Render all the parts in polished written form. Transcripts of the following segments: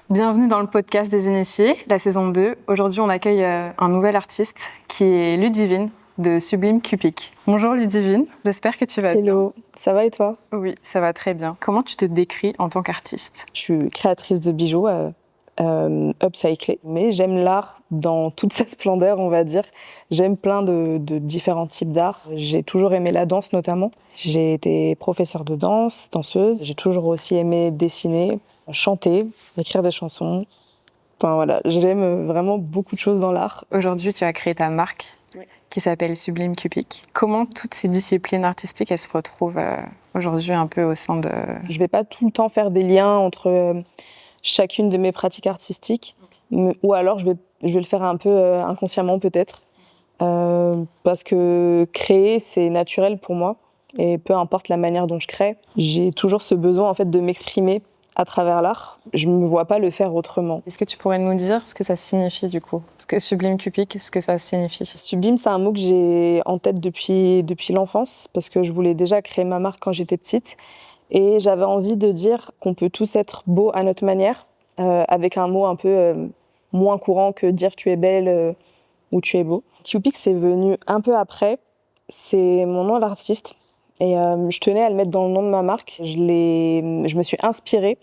Bienvenue dans le podcast des Initiés, la saison 2. Aujourd'hui, on accueille un nouvel artiste qui est Ludivine de Sublime Cupic. Bonjour Ludivine, j'espère que tu vas bien. Hello, ça va et toi? Oui, ça va très bien. Comment tu te décris en tant qu'artiste? Je suis créatrice de bijoux upcyclés, mais j'aime l'art dans toute sa splendeur, on va dire. J'aime plein de différents types d'art. J'ai toujours aimé la danse notamment. J'ai été professeure de danse, danseuse. J'ai toujours aussi aimé dessiner, chanter, écrire des chansons. Enfin voilà, j'aime vraiment beaucoup de choses dans l'art. Aujourd'hui, tu as créé ta marque qui s'appelle Sublime Cupic. Comment toutes ces disciplines artistiques, elles se retrouvent aujourd'hui un peu au sein de... Je vais pas tout le temps faire des liens entre chacune de mes pratiques artistiques, ou alors je vais le faire un peu inconsciemment peut-être, parce que créer c'est naturel pour moi et peu importe la manière dont je crée, j'ai toujours ce besoin en fait de m'exprimer à travers l'art. Je me vois pas le faire autrement. Est-ce que tu pourrais nous dire ce que ça signifie du coup? Ce que Sublime Cupic, ce que ça signifie? Sublime, c'est un mot que j'ai en tête depuis l'enfance parce que je voulais déjà créer ma marque quand j'étais petite. Et j'avais envie de dire qu'on peut tous être beaux à notre manière, avec un mot un peu moins courant que dire tu es belle ou tu es beau. Cupic, c'est venu un peu après. C'est mon nom d'artiste. Et je tenais à le mettre dans le nom de ma marque. Je me suis inspirée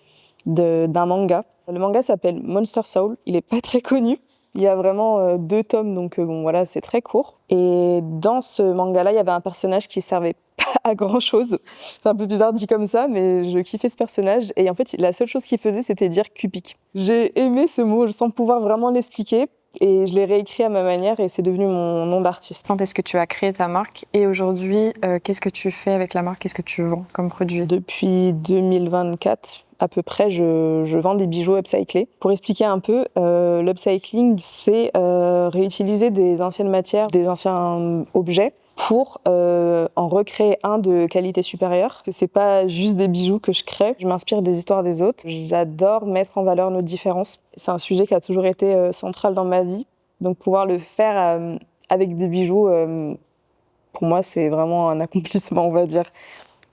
d'un manga. Le manga s'appelle Monster Soul. Il n'est pas très connu. Il y a vraiment 2 tomes, donc bon voilà, c'est très court. Et dans ce manga-là, il y avait un personnage qui servait pas à grand-chose. C'est un peu bizarre dit comme ça, mais je kiffais ce personnage. Et en fait, la seule chose qu'il faisait, c'était dire Cupic. J'ai aimé ce mot sans pouvoir vraiment l'expliquer. Et je l'ai réécrit à ma manière et c'est devenu mon nom d'artiste. Quand est-ce que tu as créé ta marque? Et aujourd'hui, qu'est-ce que tu fais avec la marque? Qu'est-ce que tu vends comme produit? Depuis 2024, à peu près, je vends des bijoux upcyclés. Pour expliquer un peu, l'upcycling, c'est réutiliser des anciennes matières, des anciens objets pour en recréer un de qualité supérieure. C'est pas juste des bijoux que je crée, je m'inspire des histoires des autres. J'adore mettre en valeur nos différences. C'est un sujet qui a toujours été central dans ma vie. Donc pouvoir le faire avec des bijoux, pour moi, c'est vraiment un accomplissement, on va dire.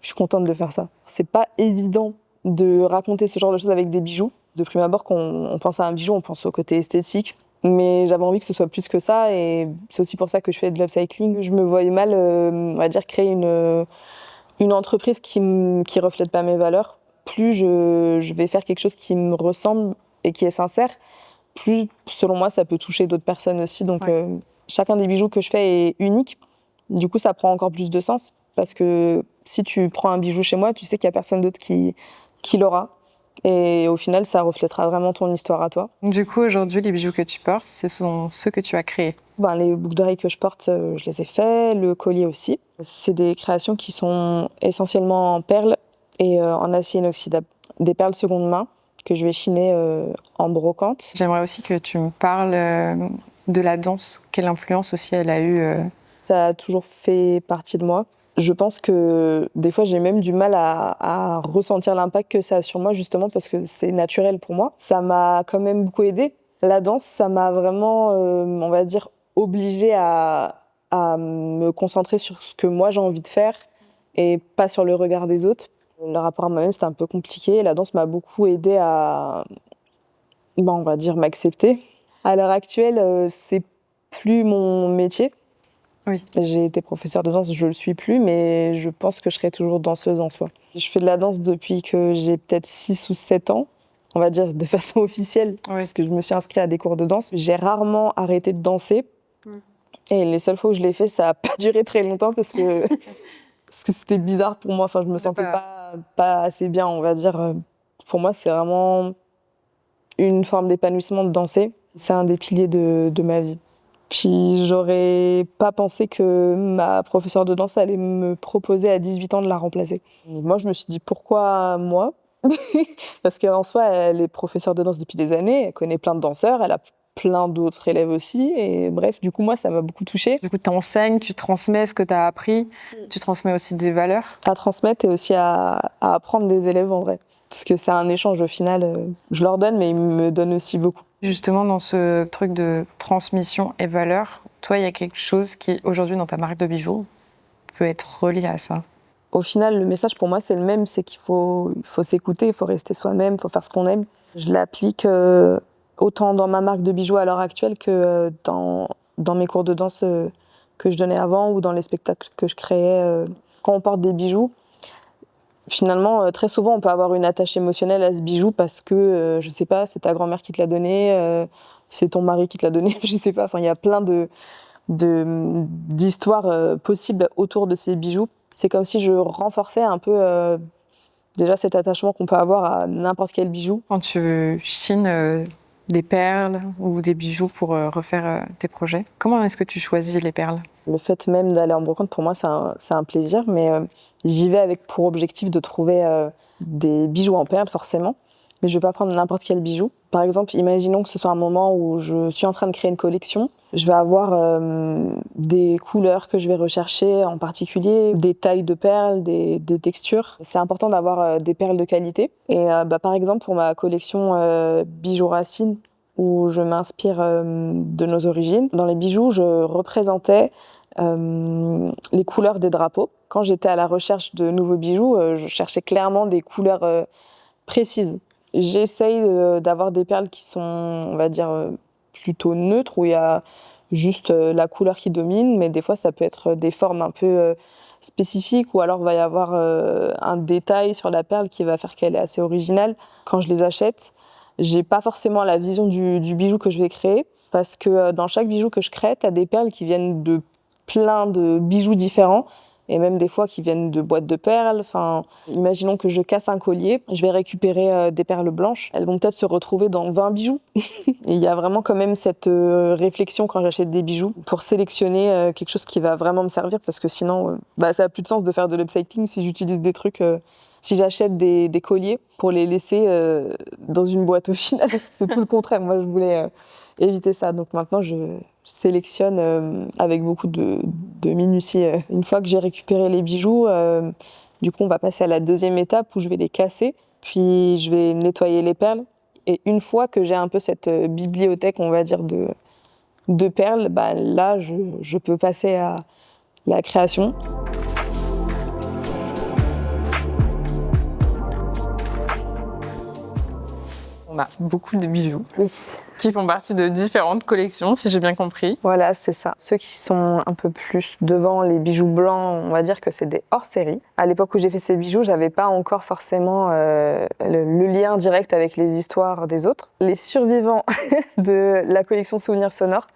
Je suis contente de faire ça. C'est pas évident de raconter ce genre de choses avec des bijoux. De prime abord, quand on pense à un bijou, on pense au côté esthétique. Mais j'avais envie que ce soit plus que ça et c'est aussi pour ça que je fais de l'upcycling. Je me voyais mal, on va dire, créer une entreprise qui reflète pas mes valeurs. Plus je vais faire quelque chose qui me ressemble et qui est sincère, plus, selon moi, ça peut toucher d'autres personnes aussi. Donc, chacun des bijoux que je fais est unique. Du coup, ça prend encore plus de sens parce que si tu prends un bijou chez moi, tu sais qu'il n'y a personne d'autre qui l'aura. Et au final, ça reflètera vraiment ton histoire à toi. Du coup, aujourd'hui, les bijoux que tu portes, ce sont ceux que tu as créés? Les boucles d'oreilles que je porte, je les ai faits, le collier aussi. C'est des créations qui sont essentiellement en perles et en acier inoxydable. Des perles seconde main que je vais chiner en brocante. J'aimerais aussi que tu me parles de la danse. Quelle influence aussi elle a eu? Ça a toujours fait partie de moi. Je pense que des fois, j'ai même du mal à ressentir l'impact que ça a sur moi, justement parce que c'est naturel pour moi. Ça m'a quand même beaucoup aidée. La danse, ça m'a vraiment, on va dire, obligée à me concentrer sur ce que moi j'ai envie de faire et pas sur le regard des autres. Le rapport à moi-même, c'était un peu compliqué. La danse m'a beaucoup aidée à, on va dire, m'accepter. À l'heure actuelle, c'est plus mon métier. Oui. J'ai été professeure de danse, je le suis plus, mais je pense que je serai toujours danseuse en soi. Je fais de la danse depuis que j'ai peut-être 6 ou 7 ans, on va dire de façon officielle, parce que je me suis inscrite à des cours de danse. J'ai rarement arrêté de danser, et les seules fois où je l'ai fait, ça n'a pas duré très longtemps parce que c'était bizarre pour moi, enfin je me sentais pas assez bien, on va dire. Pour moi, c'est vraiment une forme d'épanouissement de danser. C'est un des piliers de ma vie. Puis j'aurais pas pensé que ma professeure de danse allait me proposer à 18 ans de la remplacer. Et moi, je me suis dit, pourquoi moi? Parce qu'en soi, elle est professeure de danse depuis des années, elle connaît plein de danseurs, elle a plein d'autres élèves aussi. Et bref, du coup, moi, ça m'a beaucoup touchée. Du coup, tu enseignes, tu transmets ce que tu as appris, tu transmets aussi des valeurs. À transmettre et aussi à apprendre des élèves en vrai. Parce que c'est un échange au final. Je leur donne, mais ils me donnent aussi beaucoup. Justement, dans ce truc de transmission et valeurs, toi, il y a quelque chose qui, aujourd'hui, dans ta marque de bijoux, peut être relié à ça? Au final, le message pour moi, c'est le même, c'est qu'il faut s'écouter, il faut rester soi-même, il faut faire ce qu'on aime. Je l'applique autant dans ma marque de bijoux à l'heure actuelle que dans mes cours de danse que je donnais avant ou dans les spectacles que je créais. Quand on porte des bijoux, finalement, très souvent, on peut avoir une attache émotionnelle à ce bijou parce que, je sais pas, c'est ta grand-mère qui te l'a donné, c'est ton mari qui te l'a donné, je sais pas. Enfin, il y a plein d'histoires possibles autour de ces bijoux. C'est comme si je renforçais un peu déjà cet attachement qu'on peut avoir à n'importe quel bijou. Quand tu chines des perles ou des bijoux pour refaire tes projets, comment est-ce que tu choisis les perles? Le fait même d'aller en brocante, pour moi, c'est un plaisir, mais j'y vais avec pour objectif de trouver des bijoux en perles, forcément. Mais je ne vais pas prendre n'importe quel bijou. Par exemple, imaginons que ce soit un moment où je suis en train de créer une collection. Je vais avoir des couleurs que je vais rechercher en particulier, des tailles de perles, des textures. C'est important d'avoir des perles de qualité. Et par exemple, pour ma collection Bijoux Racines, où je m'inspire de nos origines, dans les bijoux, je représentais les couleurs des drapeaux. Quand j'étais à la recherche de nouveaux bijoux, je cherchais clairement des couleurs précises. J'essaye d'avoir des perles qui sont, on va dire, plutôt neutres, où il y a juste la couleur qui domine, mais des fois ça peut être des formes un peu spécifiques, ou alors il va y avoir un détail sur la perle qui va faire qu'elle est assez originale. Quand je les achète, j'ai pas forcément la vision du bijou que je vais créer, parce que dans chaque bijou que je crée, tu as des perles qui viennent de plein de bijoux différents, et même des fois qui viennent de boîtes de perles. Enfin, imaginons que je casse un collier, je vais récupérer des perles blanches. Elles vont peut-être se retrouver dans 20 bijoux. Et il y a vraiment quand même cette réflexion quand j'achète des bijoux pour sélectionner quelque chose qui va vraiment me servir, parce que sinon, ça n'a plus de sens de faire de l'upcycling si j'utilise des trucs... Si j'achète des colliers pour les laisser dans une boîte au final, c'est tout le contraire. Moi, je voulais éviter ça. Donc maintenant, je sélectionne avec beaucoup de minutie. Une fois que j'ai récupéré les bijoux, du coup, on va passer à la deuxième étape où je vais les casser. Puis, je vais nettoyer les perles. Et une fois que j'ai un peu cette bibliothèque, on va dire, de perles, là, je peux passer à la création. On a beaucoup de bijoux Oui. qui font partie de différentes collections, si j'ai bien compris. Voilà, c'est ça. Ceux qui sont un peu plus devant, les bijoux blancs, on va dire que c'est des hors-série. À l'époque où j'ai fait ces bijoux, j'avais pas encore forcément le lien direct avec les histoires des autres. Les survivants de la collection Souvenirs sonores.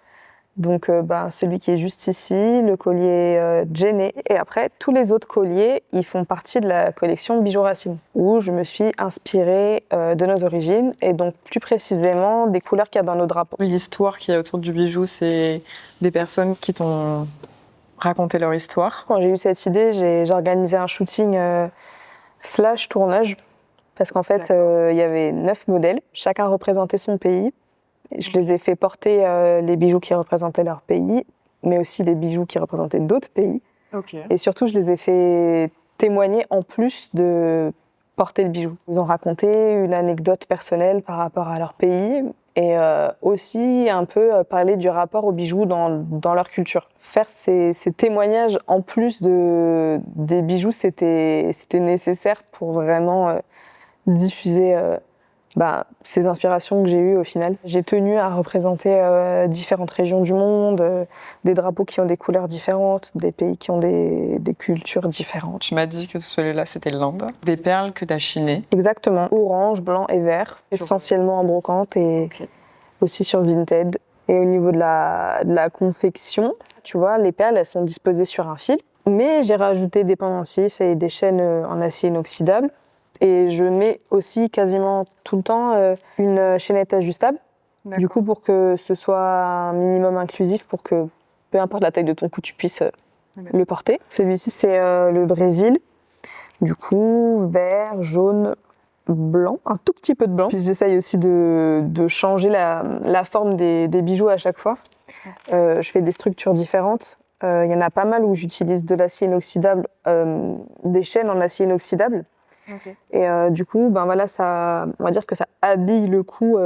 Donc celui qui est juste ici, le collier Jenné, et après tous les autres colliers, ils font partie de la collection Bijoux Racines, où je me suis inspirée de nos origines, et donc plus précisément des couleurs qu'il y a dans nos drapeaux. L'histoire qu'il y a autour du bijou, c'est des personnes qui t'ont raconté leur histoire. Quand j'ai eu cette idée, j'ai organisé un shooting / tournage, parce qu'en fait il y avait 9 modèles, chacun représentait son pays. Je les ai fait porter les bijoux qui représentaient leur pays, mais aussi les bijoux qui représentaient d'autres pays. Okay. Et surtout, je les ai fait témoigner en plus de porter le bijou. Ils ont raconté une anecdote personnelle par rapport à leur pays et aussi un peu parler du rapport au bijou dans leur culture. Faire ces témoignages en plus des bijoux, c'était nécessaire pour vraiment diffuser ces inspirations que j'ai eues au final. J'ai tenu à représenter différentes régions du monde, des drapeaux qui ont des couleurs différentes, des pays qui ont des cultures différentes. Tu m'as dit que celui-là, c'était l'Inde. Des perles que tu as chinées. Exactement, orange, blanc et vert, essentiellement en brocante et aussi sur Vinted. Et au niveau de la confection, tu vois, les perles, elles sont disposées sur un fil, mais j'ai rajouté des pendentifs et des chaînes en acier inoxydable. Et je mets aussi quasiment tout le temps une chaînette ajustable, du coup pour que ce soit un minimum inclusif, pour que peu importe la taille de ton cou, tu puisses le porter. Celui-ci c'est le Brésil, du coup vert, jaune, blanc, un tout petit peu de blanc. Puis j'essaye aussi de changer la forme des bijoux à chaque fois. Je fais des structures différentes. Il y en a pas mal où j'utilise de l'acier inoxydable, des chaînes en acier inoxydable. Okay. Et du coup, ça, on va dire que ça habille le cou.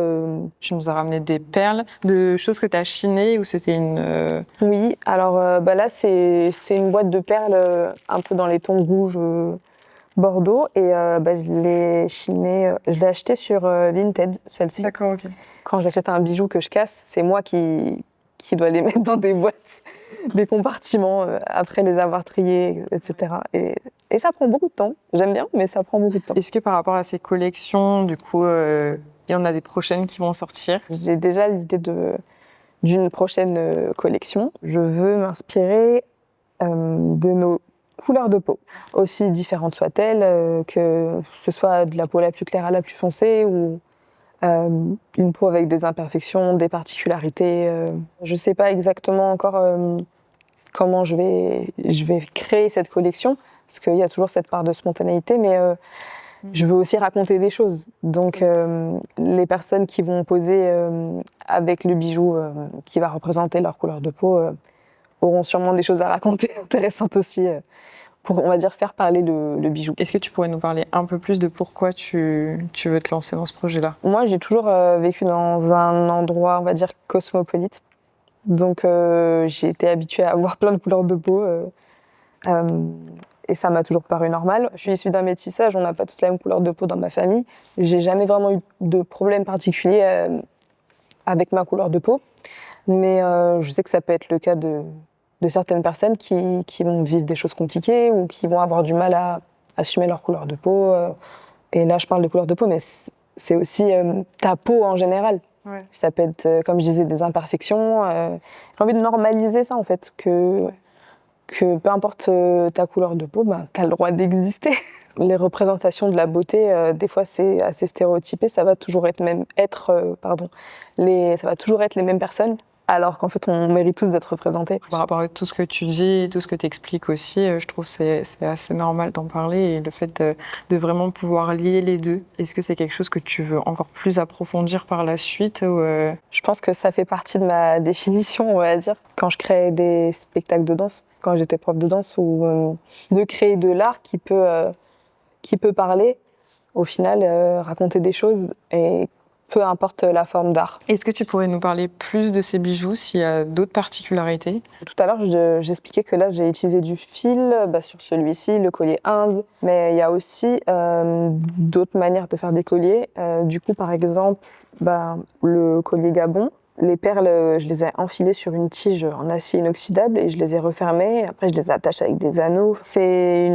Tu nous as ramené des perles, de choses que tu as chinées ou c'était une... Oui, alors là, c'est une boîte de perles un peu dans les tons rouges, Bordeaux et je l'ai acheté sur Vinted, celle-ci. D'accord, ok. Quand j'achète un bijou que je casse, c'est moi qui dois les mettre dans des boîtes, des compartiments, après les avoir triés, etc. Et ça prend beaucoup de temps. J'aime bien, mais ça prend beaucoup de temps. Est-ce que par rapport à ces collections, du coup, il y en a des prochaines qui vont sortir? J'ai déjà l'idée d'une prochaine collection. Je veux m'inspirer de nos couleurs de peau, aussi différentes soient-elles, que ce soit de la peau la plus claire à la plus foncée ou une peau avec des imperfections, des particularités. Je ne sais pas exactement encore comment je vais créer cette collection, parce qu'il y a toujours cette part de spontanéité, mais je veux aussi raconter des choses. Donc les personnes qui vont poser avec le bijou qui va représenter leur couleur de peau auront sûrement des choses à raconter intéressantes aussi pour, on va dire, faire parler le bijou. Est-ce que tu pourrais nous parler un peu plus de pourquoi tu veux te lancer dans ce projet-là? Moi, j'ai toujours vécu dans un endroit, on va dire, cosmopolite. Donc j'ai été habituée à avoir plein de couleurs de peau et ça m'a toujours paru normal. Je suis issue d'un métissage, on n'a pas tous la même couleur de peau dans ma famille. J'ai jamais vraiment eu de problème particulier avec ma couleur de peau. Mais je sais que ça peut être le cas de certaines personnes qui vont vivre des choses compliquées ou qui vont avoir du mal à assumer leur couleur de peau. Et là, je parle de couleur de peau, mais c'est aussi ta peau en général. Ouais. Ça peut être, comme je disais, des imperfections. J'ai envie de normaliser ça, en fait, que peu importe ta couleur de peau, ben, tu as le droit d'exister. Les représentations de la beauté, des fois, c'est assez stéréotypé. Ça va toujours être les mêmes personnes. Alors qu'en fait, on mérite tous d'être représentés. Par rapport à tout ce que tu dis, tout ce que tu expliques aussi, je trouve que c'est assez normal d'en parler et le fait de vraiment pouvoir lier les deux. Est-ce que c'est quelque chose que tu veux encore plus approfondir par la suite ou Je pense que ça fait partie de ma définition, on va dire. Quand je crée des spectacles de danse, quand j'étais prof de danse, ou de créer de l'art qui peut parler, au final, raconter des choses et peu importe la forme d'art. Est-ce que tu pourrais nous parler plus de ces bijoux, s'il y a d'autres particularités? Tout à l'heure, j'expliquais que là, j'ai utilisé du fil sur celui-ci, le collier Inde, mais il y a aussi d'autres manières de faire des colliers. Du coup, par exemple, le collier Gabon, les perles, je les ai enfilées sur une tige en acier inoxydable et je les ai refermées. Après, je les attache avec des anneaux. C'est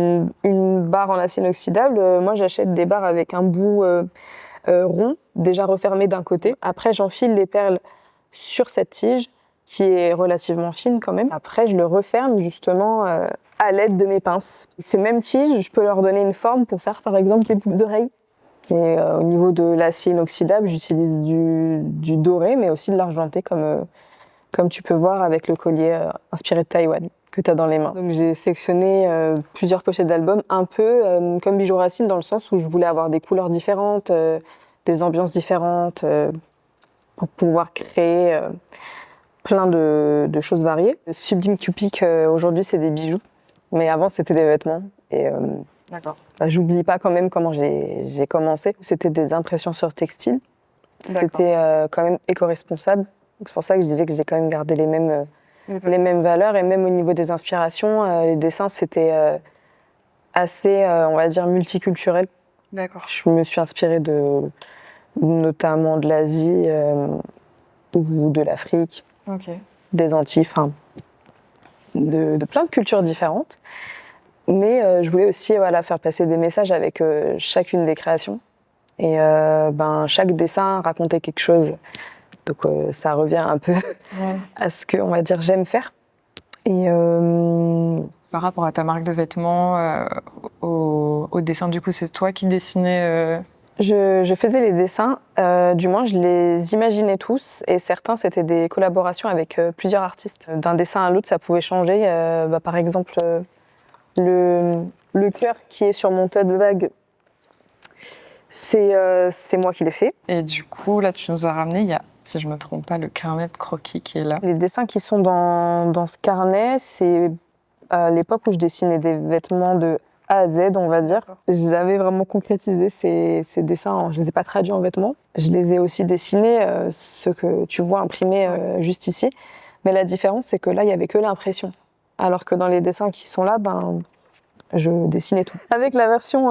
une barre en acier inoxydable. Moi, j'achète des barres avec un bout rond, déjà refermé d'un côté. Après, j'enfile les perles sur cette tige, qui est relativement fine quand même. Après, je le referme justement à l'aide de mes pinces. Ces mêmes tiges, je peux leur donner une forme pour faire par exemple des boucles d'oreilles. Et au niveau de l'acier inoxydable, j'utilise du doré, mais aussi de l'argenté, comme tu peux voir avec le collier inspiré de Taïwan que tu as dans les mains. Donc j'ai sectionné plusieurs pochettes d'albums, un peu comme Bijoux Racine, dans le sens où je voulais avoir des couleurs différentes, des ambiances différentes, pour pouvoir créer plein de choses variées. Sublime Cupic, aujourd'hui, c'est des bijoux, mais avant, c'était des vêtements. Et D'accord. j'oublie pas quand même comment j'ai commencé. C'était des impressions sur textile. D'accord. C'était quand même éco-responsable. Donc, c'est pour ça que je disais que j'ai quand même gardé les mêmes valeurs. Et même au niveau des inspirations, les dessins, c'était assez, on va dire, multiculturel. D'accord. Je me suis inspirée notamment de l'Asie ou de l'Afrique, Ok. des Antilles, enfin, de plein de cultures différentes. Mais je voulais aussi faire passer des messages avec chacune des créations. Et chaque dessin racontait quelque chose. Donc ça revient un peu à ce que, on va dire, j'aime faire. Et Par rapport à ta marque de vêtements, au dessin, du coup, c'est toi qui dessinais je faisais les dessins, du moins je les imaginais tous, et certains c'était des collaborations avec plusieurs artistes. D'un dessin à l'autre, ça pouvait changer. Par exemple, le cœur qui est sur mon tote bag, c'est moi qui l'ai fait. Et du coup, là, tu nous as ramené, il y a, si je ne me trompe pas, le carnet de croquis qui est là. Les dessins qui sont dans ce carnet, c'est l'époque où je dessinais des vêtements de A à Z, on va dire. J'avais vraiment concrétisé ces dessins, je ne les ai pas traduits en vêtements. Je les ai aussi dessinés, ce que tu vois imprimé juste ici. Mais la différence, c'est que là, il n'y avait que l'impression. Alors que dans les dessins qui sont là, Je dessinais tout. Avec la version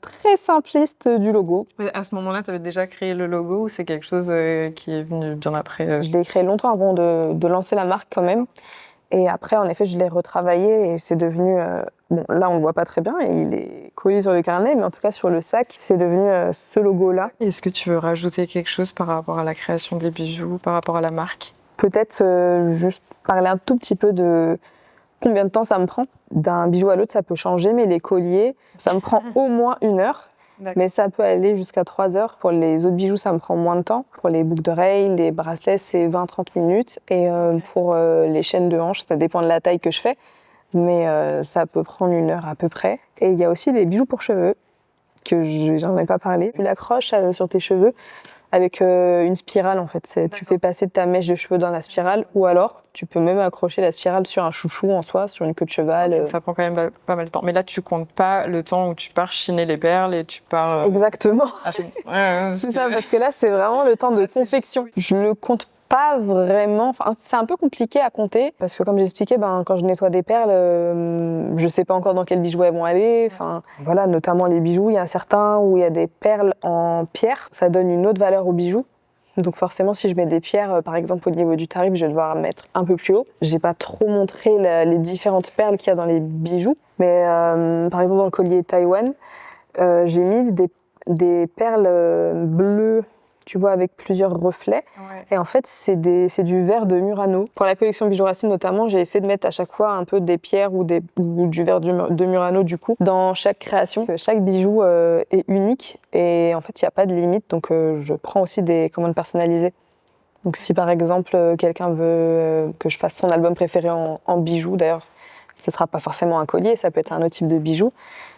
très simpliste du logo. Mais à ce moment-là, tu avais déjà créé le logo ou c'est quelque chose qui est venu bien après Je l'ai créé longtemps avant de lancer la marque quand même. Et après, en effet, je l'ai retravaillé et c'est devenu... bon, là, on le voit pas très bien et il est collé sur le carnet, mais en tout cas, sur le sac, c'est devenu ce logo-là. Est-ce que tu veux rajouter quelque chose par rapport à la création des bijoux, par rapport à la marque? Peut-être juste parler un tout petit peu de combien de temps ça me prend. D'un bijou à l'autre, ça peut changer, mais les colliers, ça me prend au moins 1 heure. Mais ça peut aller jusqu'à 3 heures. Pour les autres bijoux, ça me prend moins de temps. Pour les boucles d'oreilles, les bracelets, c'est 20-30 minutes. Et pour les chaînes de hanches, ça dépend de la taille que je fais. Mais ça peut prendre 1 heure à peu près. Et il y a aussi les bijoux pour cheveux, que j'en ai pas parlé. Tu l'accroches sur tes cheveux avec une spirale en fait. Tu fais passer ta mèche de cheveux dans la spirale ou alors tu peux même accrocher la spirale sur un chouchou en soi, sur une queue de cheval. Ça prend quand même pas mal de temps. Mais là, tu comptes pas le temps où tu pars chiner les perles et tu pars... Exactement. C'est ça, parce que là, c'est vraiment le temps de confection. Je le compte pas vraiment. Enfin, c'est un peu compliqué à compter parce que comme j'expliquais, quand je nettoie des perles, je sais pas encore dans quel bijou elles vont aller. Enfin, voilà, notamment les bijoux, il y a certains où il y a des perles en pierre, ça donne une autre valeur au bijou. Donc forcément, si je mets des pierres, par exemple au niveau du tarif, je vais devoir mettre un peu plus haut. J'ai pas trop montré les différentes perles qu'il y a dans les bijoux, mais par exemple dans le collier Taïwan, j'ai mis des perles bleues, tu vois, avec plusieurs reflets. Ouais. Et en fait, c'est du verre de Murano. Pour la collection Bijoux Racine notamment, j'ai essayé de mettre à chaque fois un peu des pierres ou du verre de Murano du coup dans chaque création. Chaque bijou est unique et en fait, il n'y a pas de limite. Donc, je prends aussi des commandes personnalisées. Donc, si par exemple, quelqu'un veut que je fasse son album préféré en bijoux, d'ailleurs, ce ne sera pas forcément un collier, ça peut être un autre type de bijou.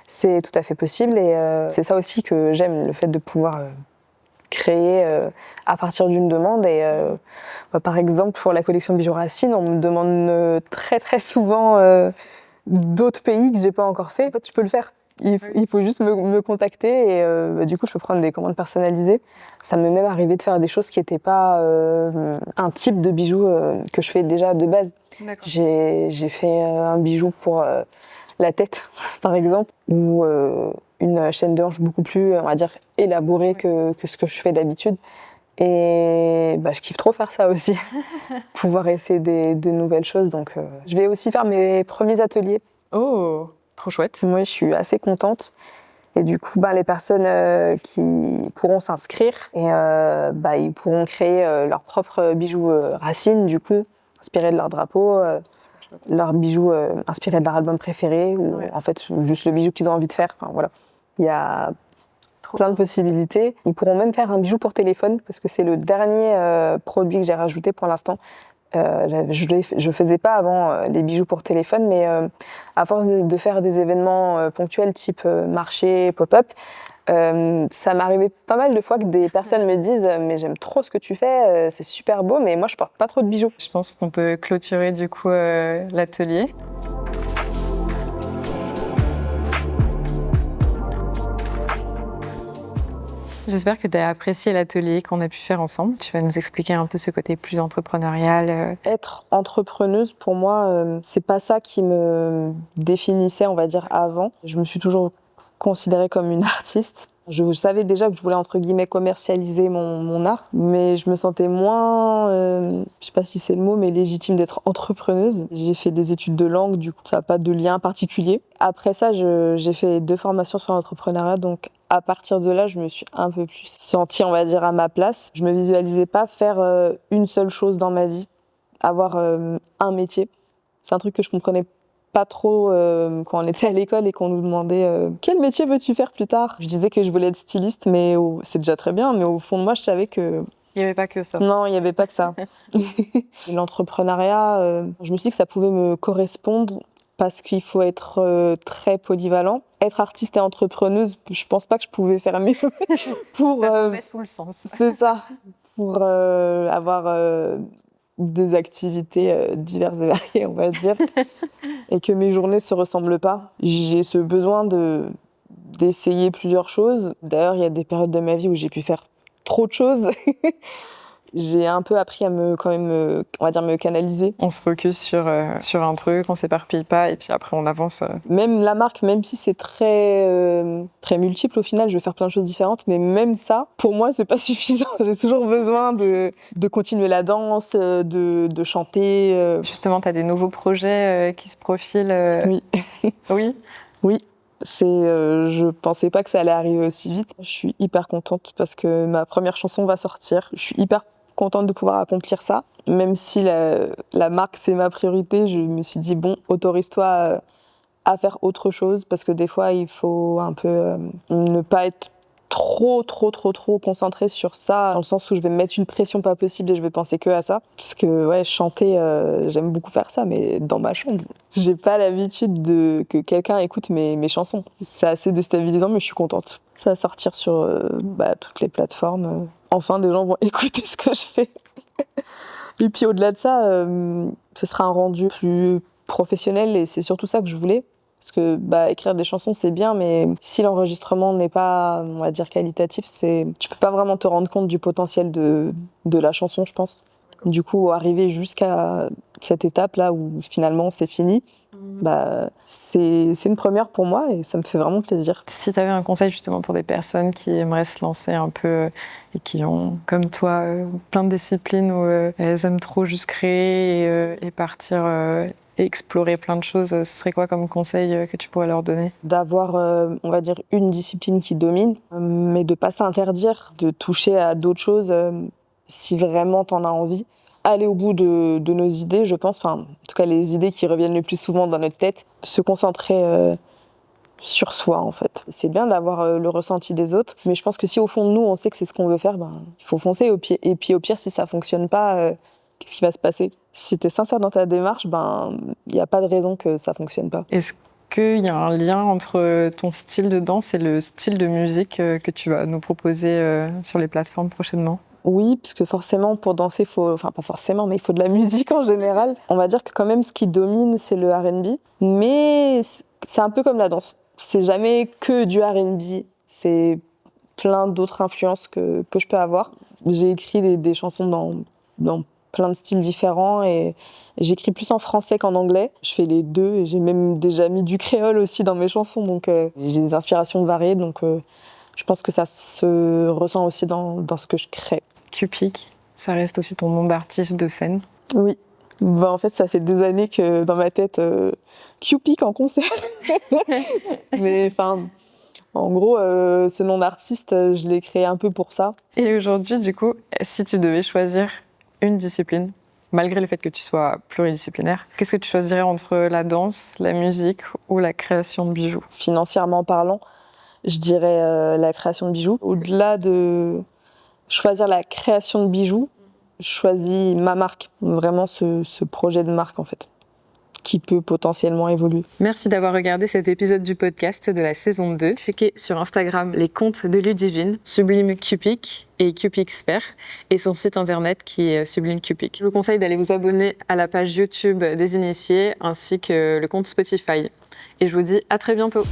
C'est tout à fait possible et c'est ça aussi que j'aime, le fait de pouvoir créer à partir d'une demande. Et par exemple, pour la collection Bijoux Racine, on me demande très très souvent d'autres pays que j'ai pas encore fait. En fait, tu peux le faire. Il faut juste me contacter et du coup, je peux prendre des commandes personnalisées. Ça m'est même arrivé de faire des choses qui n'étaient pas un type de bijou que je fais déjà de base. J'ai fait un bijou pour la tête, par exemple, ou une chaîne de hanche beaucoup plus, on va dire, élaborée que ce que je fais d'habitude. Et je kiffe trop faire ça aussi, pouvoir essayer des nouvelles choses. Donc, je vais aussi faire mes premiers ateliers. Oh, trop chouette. Moi, je suis assez contente. Et du coup, les personnes qui pourront s'inscrire et ils pourront créer leurs propres bijoux racines, du coup, inspirés de leur drapeau, leurs bijoux inspirés de leur album préféré, ou en fait, juste le bijou qu'ils ont envie de faire. Enfin, voilà. Il y a plein de possibilités. Ils pourront même faire un bijou pour téléphone, parce que c'est le dernier produit que j'ai rajouté pour l'instant. Je faisais pas avant les bijoux pour téléphone, mais à force de faire des événements ponctuels type marché, pop-up, ça m'arrivait pas mal de fois que des personnes me disent mais j'aime trop ce que tu fais, c'est super beau, mais moi je porte pas trop de bijoux. Je pense qu'on peut clôturer du coup l'atelier. J'espère que tu as apprécié l'atelier qu'on a pu faire ensemble. Tu vas nous expliquer un peu ce côté plus entrepreneurial. Être entrepreneuse, pour moi, c'est pas ça qui me définissait, on va dire, avant. Je me suis toujours considérée comme une artiste. Je savais déjà que je voulais, entre guillemets, commercialiser mon art, mais je me sentais moins, je sais pas si c'est le mot, mais légitime d'être entrepreneuse. J'ai fait des études de langue, du coup, ça n'a pas de lien particulier. Après ça, j'ai fait 2 formations sur l'entrepreneuriat, donc à partir de là, je me suis un peu plus sentie, on va dire, à ma place. Je me visualisais pas faire une seule chose dans ma vie, avoir un métier. C'est un truc que je comprenais pas trop quand on était à l'école et qu'on nous demandait quel métier veux-tu faire plus tard. Je disais que je voulais être styliste, mais c'est déjà très bien, mais au fond de moi, je savais que... Il n'y avait pas que ça. Non, il n'y avait pas que ça. L'entrepreneuriat, je me suis dit que ça pouvait me correspondre parce qu'il faut être très polyvalent. Être artiste et entrepreneuse, je pense pas que je pouvais faire mieux. Pour, ça tombait sous le sens. C'est ça. Pour avoir des activités diverses et variées, on va dire, et que mes journées se ressemblent pas. J'ai ce besoin d'essayer plusieurs choses. D'ailleurs, il y a des périodes de ma vie où j'ai pu faire trop de choses. J'ai un peu appris à on va dire, me canaliser. On se focus sur un truc, on s'éparpille pas, et puis après on avance. Même la marque, même si c'est très multiple au final, je vais faire plein de choses différentes, mais même ça, pour moi, c'est pas suffisant. J'ai toujours besoin de continuer la danse, de chanter. Justement, tu as des nouveaux projets qui se profilent. Oui. Oui. Oui. Je pensais pas que ça allait arriver aussi vite. Je suis hyper contente parce que ma première chanson va sortir. Je suis hyper contente de pouvoir accomplir ça. Même si la marque, c'est ma priorité, je me suis dit, bon, autorise-toi à faire autre chose parce que des fois, il faut un peu ne pas être trop concentrée sur ça, dans le sens où je vais me mettre une pression pas possible et je vais penser que à ça. Parce que ouais, chanter, j'aime beaucoup faire ça, mais dans ma chambre, j'ai pas l'habitude que quelqu'un écoute mes chansons. C'est assez déstabilisant, mais je suis contente. Ça va sortir sur toutes les plateformes. Enfin, des gens vont écouter ce que je fais. Et puis au-delà de ça, ce sera un rendu plus professionnel et c'est surtout ça que je voulais. Parce que écrire des chansons, c'est bien, mais si l'enregistrement n'est pas, on va dire, qualitatif, tu peux pas vraiment te rendre compte du potentiel de la chanson, je pense. Du coup, arriver jusqu'à cette étape-là où finalement c'est fini, c'est une première pour moi et ça me fait vraiment plaisir. Si tu avais un conseil justement pour des personnes qui aimeraient se lancer un peu et qui ont, comme toi, plein de disciplines où elles aiment trop juste créer et partir et explorer plein de choses, ce serait quoi comme conseil que tu pourrais leur donner? D'avoir, on va dire, une discipline qui domine, mais de pas s'interdire de toucher à d'autres choses si vraiment t'en as envie. Aller au bout de nos idées, je pense, enfin, en tout cas les idées qui reviennent le plus souvent dans notre tête, se concentrer sur soi en fait. C'est bien d'avoir le ressenti des autres, mais je pense que si au fond de nous on sait que c'est ce qu'on veut faire, il faut foncer et puis au pire si ça fonctionne pas, qu'est-ce qui va se passer? Si t'es sincère dans ta démarche, il n'y a pas de raison que ça fonctionne pas. Est-ce qu'il y a un lien entre ton style de danse et le style de musique que tu vas nous proposer sur les plateformes prochainement? Oui, parce que forcément, pour danser, enfin pas forcément, mais il faut de la musique en général. On va dire que quand même, ce qui domine, c'est le R&B. Mais c'est un peu comme la danse. C'est jamais que du R&B. C'est plein d'autres influences que je peux avoir. J'ai écrit des chansons dans plein de styles différents et j'écris plus en français qu'en anglais. Je fais les deux et j'ai même déjà mis du créole aussi dans mes chansons. Donc j'ai des inspirations variées. Donc je pense que ça se ressent aussi dans ce que je crée. Cupic, ça reste aussi ton nom d'artiste de scène? Oui. En fait, ça fait des années que dans ma tête, Cupic en concert. Mais enfin, en gros, ce nom d'artiste, je l'ai créé un peu pour ça. Et aujourd'hui, du coup, si tu devais choisir une discipline, malgré le fait que tu sois pluridisciplinaire, qu'est-ce que tu choisirais entre la danse, la musique ou la création de bijoux? Financièrement parlant, je dirais la création de bijoux. Au-delà de choisir la création de bijoux, je choisis ma marque, vraiment ce projet de marque en fait, qui peut potentiellement évoluer. Merci d'avoir regardé cet épisode du podcast de la saison 2. Checkez sur Instagram les comptes de Ludivine, Sublime Cupic et Cupixpert, et son site internet qui est Sublime Cupic. Je vous conseille d'aller vous abonner à la page YouTube des initiés ainsi que le compte Spotify. Et je vous dis à très bientôt.